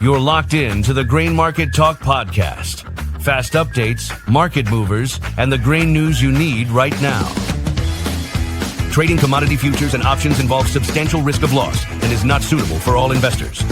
You're locked in to the Grain Market Talk podcast. Fast updates, market movers, and the grain news you need right now. Trading commodity futures and options involves substantial risk of loss and is not suitable for all investors.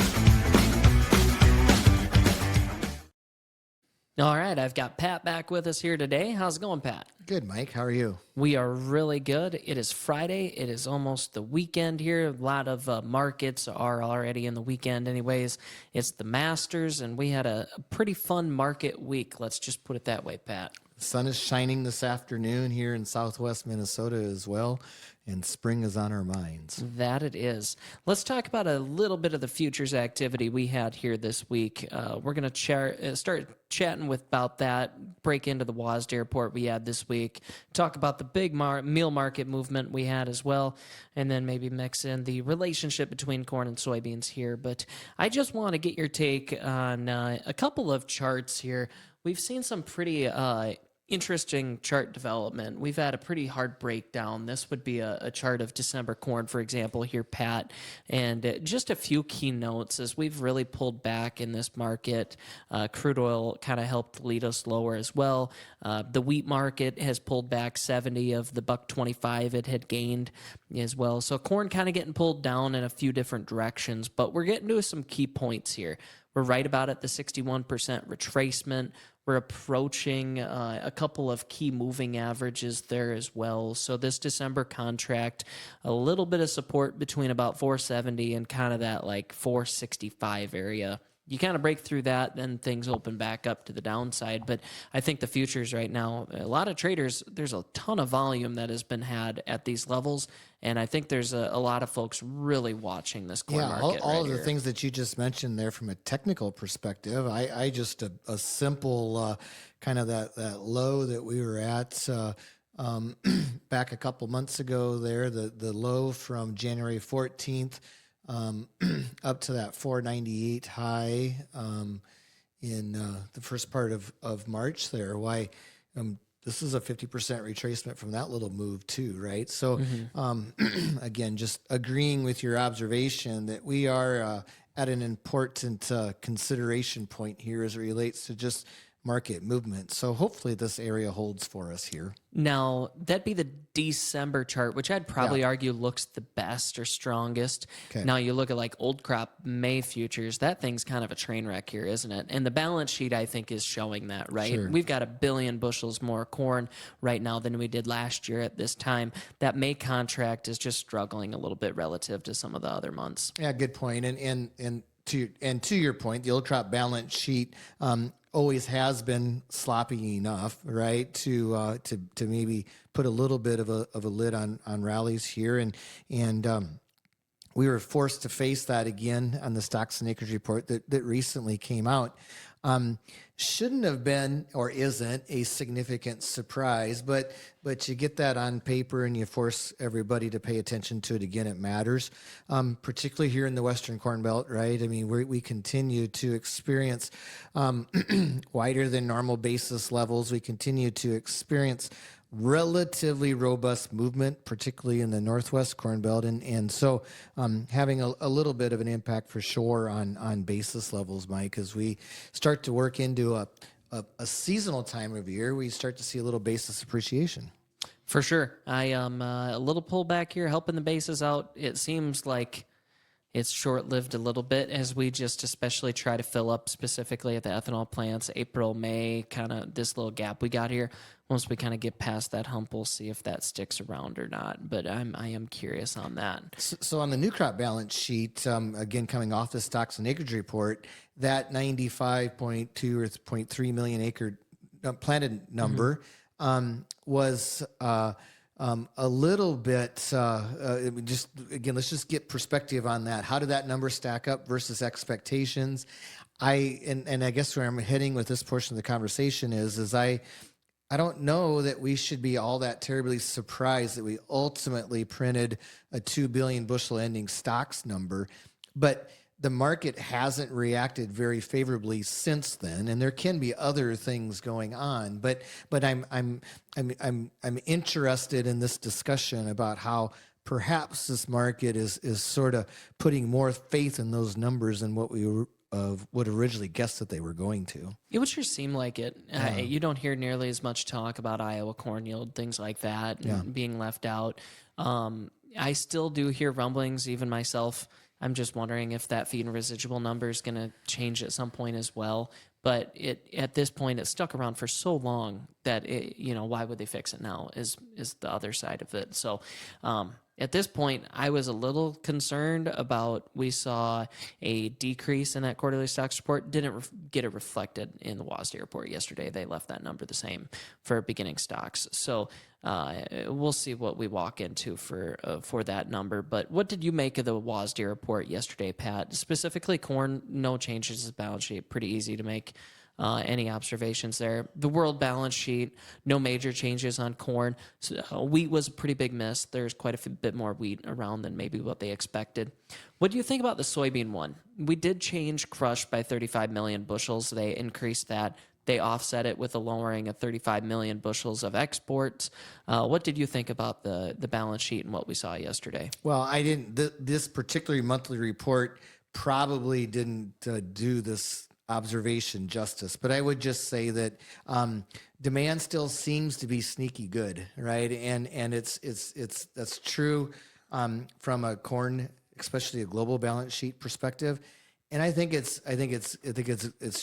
All right, I've got Pat back with us here today. How's it going, Pat? Good, Mike. How are you? We are really good. It is Friday. It is almost the weekend here. A lot of markets are already in the weekend anyways. It's the Masters, and we had a pretty fun market week. Let's just put it that way, Pat. The sun is shining this afternoon here in southwest Minnesota as well, and spring is on our minds. That it is. Let's talk about a little bit of the futures activity we had here this week. We're going to start chatting about that, break into the WASDE report we had this week, talk about the big meal market movement we had as well, and then maybe mix in the relationship between corn and soybeans here. But I just want to get your take on a couple of charts here. We've seen some pretty interesting chart development. We've had a pretty hard breakdown. This would be a chart of December corn, for example, here, Pat. And just a few key notes as we've really pulled back in this market. Crude oil kind of helped lead us lower as well. The wheat market has pulled back 70 of the $1.25 it had gained as well. So corn kind of getting pulled down in a few different directions, but we're getting to some key points here. We're right about at the 61% retracement. We're approaching a couple of key moving averages there as well. So this December contract, a little bit of support between about 470 and kind of that like 465 area. You kind of break through that, then things open back up to the downside. But I think the futures right now, a lot of traders, there's a ton of volume that has been had at these levels. And I think there's a lot of folks really watching this corn market. All of the things that you just mentioned there from a technical perspective, I just a simple kind of that low that we were at back a couple months ago there, the low from January 14th. Up to that 498 high in the first part of March there. Why this is a 50% retracement from that little move too, right? So again, just agreeing with your observation that we are at an important consideration point here as it relates to just market movement. So hopefully this area holds for us here. Now, that'd be the December chart, which I'd probably argue looks the best or strongest. Okay. Now, you look at like old crop May futures, that thing's kind of a train wreck here, isn't it? And the balance sheet, I think, is showing that, right? Sure. We've got 1 billion bushels more corn right now than we did last year at this time. That May contract is just struggling a little bit relative to some of the other months. Yeah, good point. And to your point, the old crop balance sheet always has been sloppy enough, right, to maybe put a little bit of a lid on rallies here, and we were forced to face that again on the stocks and acreage report that recently came out. Shouldn't have been or isn't a significant surprise, but you get that on paper and you force everybody to pay attention to it again. It matters, particularly here in the Western Corn Belt, right? I mean, we continue to experience wider than normal basis levels. We continue to experience relatively robust movement, particularly in the Northwest Corn Belt, and so having a little bit of an impact for sure on basis levels, Mike, as we start to work into a seasonal time of year, we start to see a little basis appreciation. For sure. I am a little pullback here, helping the basis out. It seems like it's short-lived a little bit as we just especially try to fill up specifically at the ethanol plants, April, May, kind of this little gap we got here. Once we kind of get past that hump, we'll see if that sticks around or not. But I am curious on that. So on the new crop balance sheet, again, coming off the stocks and acreage report, that 95.2 or 0.3 million acre planted number was a little bit, just again, let's just get perspective on that. How did that number stack up versus expectations? And I guess where I'm heading with this portion of the conversation is I don't know that we should be all that terribly surprised that we ultimately printed a 2 billion bushel ending stocks number, but the market hasn't reacted very favorably since then, and there can be other things going on. But I'm interested in this discussion about how perhaps this market is sort of putting more faith in those numbers than what we would originally guess that they were going to. It would sure seem like it. You don't hear nearly as much talk about Iowa corn yield, things like that, and being left out. I still do hear rumblings, even myself. I'm just wondering if that feed and residual number is going to change at some point as well. But at this point, it's stuck around for so long that why would they fix it now? Is the other side of it. So at this point, I was a little concerned about. We saw a decrease in that quarterly stocks report. Didn't get it reflected in the WASDE report yesterday. They left that number the same for beginning stocks. So we'll see what we walk into for that number. But what did you make of the WASDE report yesterday, Pat? Specifically, corn, no changes to the balance sheet. Pretty easy to make any observations there. The world balance sheet, no major changes on corn. So, wheat was a pretty big miss. There's quite a bit more wheat around than maybe what they expected. What do you think about the soybean one? We did change crush by 35 million bushels. They increased that. They offset it with a lowering of 35 million bushels of exports. What did you think about the balance sheet and what we saw yesterday? Well, I didn't. This particular monthly report probably didn't do this observation justice, but I would just say that demand still seems to be sneaky good, right? And that's true from a corn, especially a global balance sheet perspective. And I think it's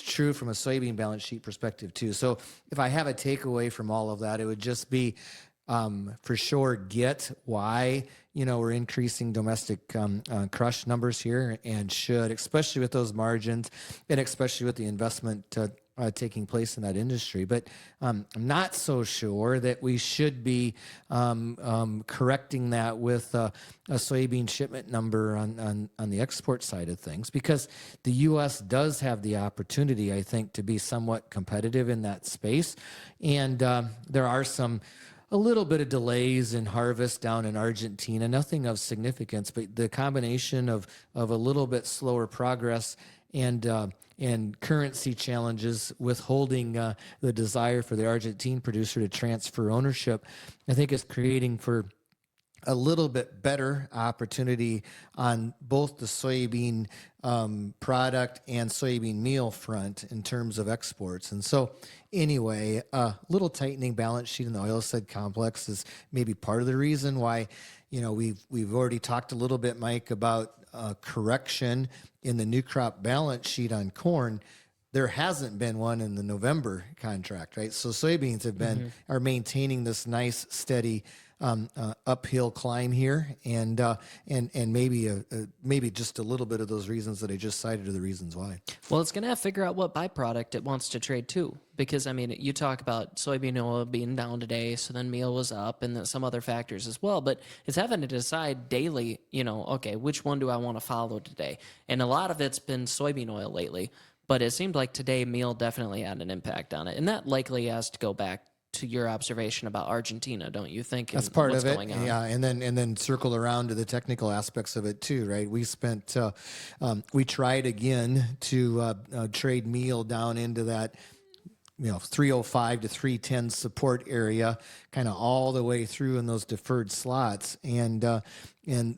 true from a soybean balance sheet perspective too. So if I have a takeaway from all of that, it would just be for sure get why we're increasing domestic crush numbers here, and should, especially with those margins and especially with the investment taking place in that industry. But I'm not so sure that we should be correcting that with a soybean shipment number on the export side of things, because the U.S. does have the opportunity, I think, to be somewhat competitive in that space. And there are a little bit of delays in harvest down in Argentina, nothing of significance, but the combination of a little bit slower progress and currency challenges withholding the desire for the Argentine producer to transfer ownership, I think is creating for a little bit better opportunity on both the soybean product and soybean meal front in terms of exports. And so anyway, a little tightening balance sheet in the oilseed complex is maybe part of the reason why, we've already talked a little bit, Mike, about correction in the new crop balance sheet on corn. There hasn't been one in the November contract, right? So soybeans are maintaining this nice, steady uphill climb here, and maybe just a little bit of those reasons that I just cited are the reasons why. Well, it's going to have to figure out what byproduct it wants to trade too, because you talk about soybean oil being down today, so then meal was up, and then some other factors as well. But it's having to decide daily, okay, which one do I want to follow today? And a lot of it's been soybean oil lately, but it seemed like today meal definitely had an impact on it, and that likely has to go back to your observation about Argentina, don't you think? That's part of it. Yeah, and then circle around to the technical aspects of it too, right? We tried again to trade meal down into that 305 to 310 support area, kind of all the way through in those deferred slots, and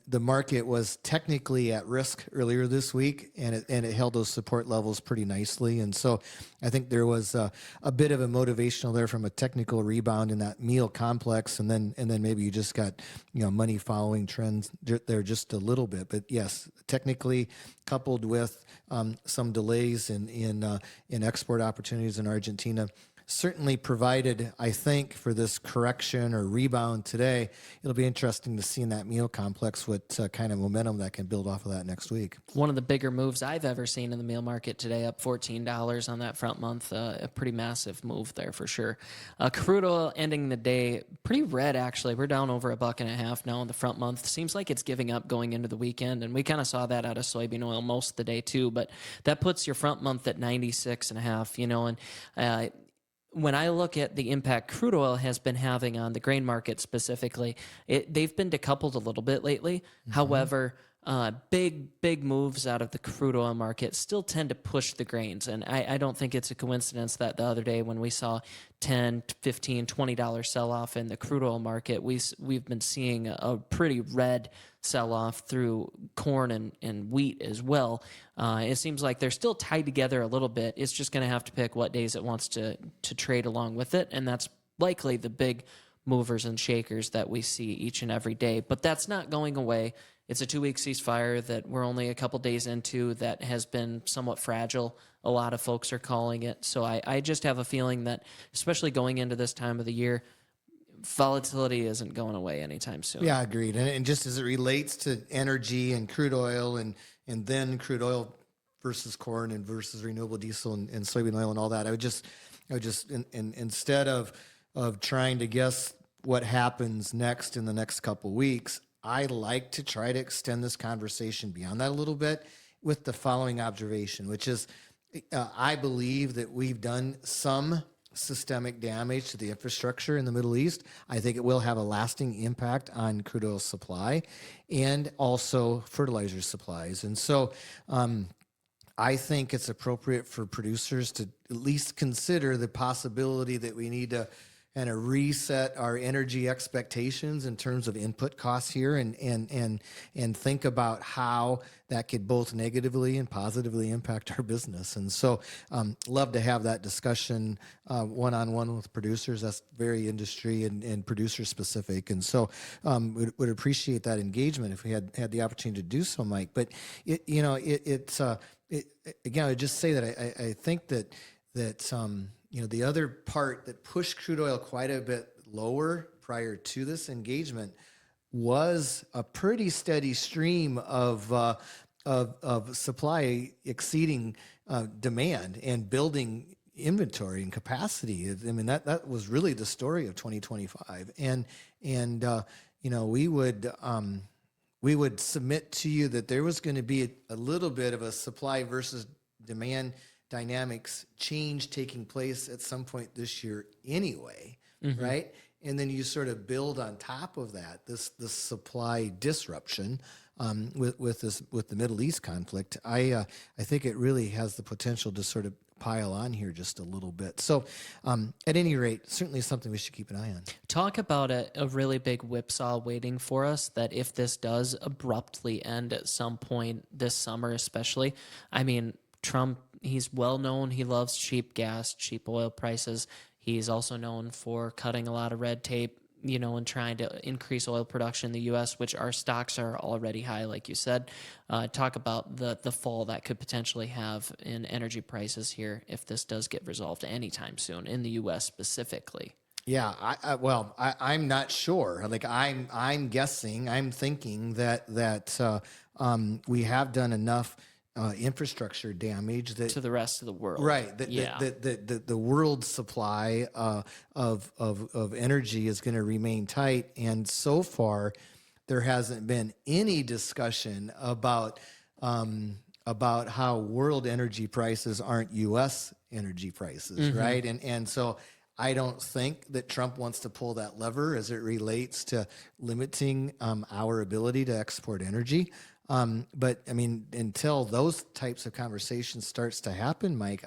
the market was technically at risk earlier this week, and it held those support levels pretty nicely. And so I think there was a bit of a motivational there from a technical rebound in that meal complex, and then maybe you just got money following trends there just a little bit. But yes, technically coupled with some delays in export opportunities in Argentina, certainly provided, I think, for this correction or rebound today. It'll be interesting to see in that meal complex what kind of momentum that can build off of that next week. One of the bigger moves I've ever seen in the meal market today, up $14 on that front month. A pretty massive move there for sure. Crude oil ending the day pretty red, actually. We're down over $1.50 now in the front month. Seems like it's giving up going into the weekend, and we kind of saw that out of soybean oil most of the day too. But that puts your front month at 96.5, and when I look at the impact crude oil has been having on the grain market specifically, they've been decoupled a little bit lately. Mm-hmm. However, big moves out of the crude oil market still tend to push the grains. And I don't think it's a coincidence that the other day when we saw $10, $15, $20 sell-off in the crude oil market, we've been seeing a pretty red sell-off through corn and wheat as well. It seems like they're still tied together a little bit. It's just going to have to pick what days it wants to trade along with it, and that's likely the big movers and shakers that we see each and every day. But that's not going away. It's a 2-week ceasefire that we're only a couple days into that has been somewhat fragile. A lot of folks are calling it. So I just have a feeling that, especially going into this time of the year, volatility isn't going away anytime soon. Yeah, agreed. And just as it relates to energy and crude oil and then crude oil versus corn and versus renewable diesel and soybean oil and all that, I would just instead of trying to guess what happens next in the next couple weeks, I like to try to extend this conversation beyond that a little bit with the following observation, which is I believe that we've done some systemic damage to the infrastructure in the Middle East. I think it will have a lasting impact on crude oil supply and also fertilizer supplies. And so I think it's appropriate for producers to at least consider the possibility that we need to kind of reset our energy expectations in terms of input costs here and think about how that could both negatively and positively impact our business. And so love to have that discussion one-on-one with producers. That's very industry and producer specific. And so would appreciate that engagement if we had the opportunity to do so, Mike. But again, I would just say that I think that the other part that pushed crude oil quite a bit lower prior to this engagement was a pretty steady stream of supply exceeding demand and building inventory and capacity. I mean, that was really the story of 2025. And we would submit to you that there was going to be a little bit of a supply versus demand dynamics change taking place at some point this year anyway, right? And then you sort of build on top of that this supply disruption with the Middle East conflict. I think it really has the potential to sort of pile on here just a little bit. So at any rate, certainly something we should keep an eye on. Talk about a really big whipsaw waiting for us that if this does abruptly end at some point this summer especially, I mean, Trump, he's well known. He loves cheap gas, cheap oil prices. He's also known for cutting a lot of red tape, and trying to increase oil production in the U.S., which our stocks are already high, like you said. Talk about the fall that could potentially have in energy prices here if this does get resolved anytime soon in the U.S. specifically. Yeah, I'm not sure. Like I'm guessing, I'm thinking that we have done enough infrastructure damage that to the rest of the world, right? That the world supply of energy is going to remain tight, and so far there hasn't been any discussion about how world energy prices aren't U.S. energy prices, right? And so I don't think that Trump wants to pull that lever as it relates to limiting our ability to export energy. But I mean, until those types of conversations starts to happen, Mike,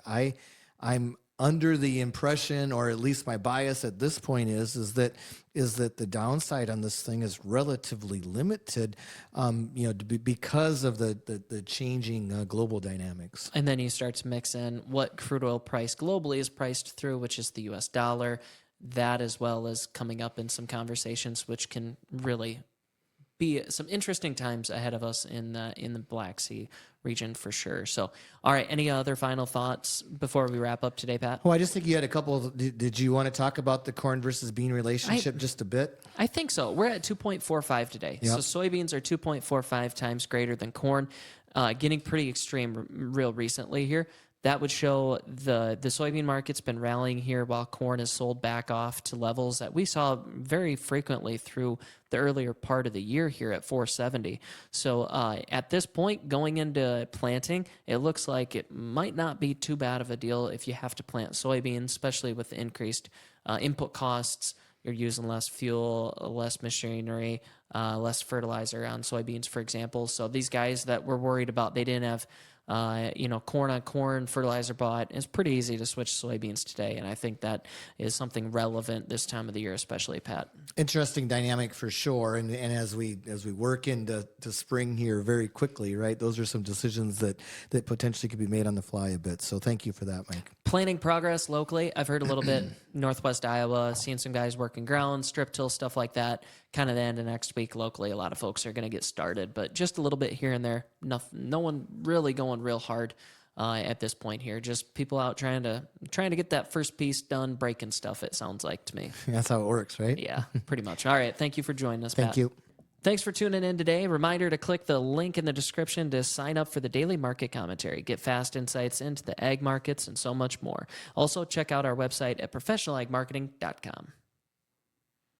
I'm under the impression, or at least my bias at this point is that the downside on this thing is relatively limited, because of the changing global dynamics. And then you start to mix in what crude oil price globally is priced through, which is the U.S. dollar. That, as well as coming up in some conversations, which can really be some interesting times ahead of us in the Black Sea region for sure. So, all right, any other final thoughts before we wrap up today, Pat? Well, I just think you had a couple. Did you want to talk about the corn versus bean relationship just a bit? I think so. We're at 2.45 today. Yep. So soybeans are 2.45 times greater than corn, getting pretty extreme real recently here. That would show the soybean market's been rallying here while corn is sold back off to levels that we saw very frequently through the earlier part of the year here at 470. So at this point, going into planting, it looks like it might not be too bad of a deal if you have to plant soybeans, especially with the increased input costs, you're using less fuel, less machinery, less fertilizer on soybeans, for example. So these guys that were worried about they didn't have corn on corn fertilizer bought, it's pretty easy to switch to soybeans today. And I think that is something relevant this time of the year, especially, Pat. Interesting dynamic for sure. And as we work into spring here very quickly, right? Those are some decisions that potentially could be made on the fly a bit. So thank you for that, Mike. Planting progress locally. I've heard a little bit northwest Iowa, seeing some guys working ground, strip till, stuff like that. Kind of the end of next week locally, a lot of folks are going to get started, but just a little bit here and there. No one really going real hard at this point here. Just people out trying to get that first piece done, breaking stuff, it sounds like to me. That's how it works, right? Yeah, pretty much. All right. Thank you for joining us, Pat. Thank you. Thanks for tuning in today. Reminder to click the link in the description to sign up for the daily market commentary. Get fast insights into the ag markets and so much more. Also, check out our website at professionalagmarketing.com.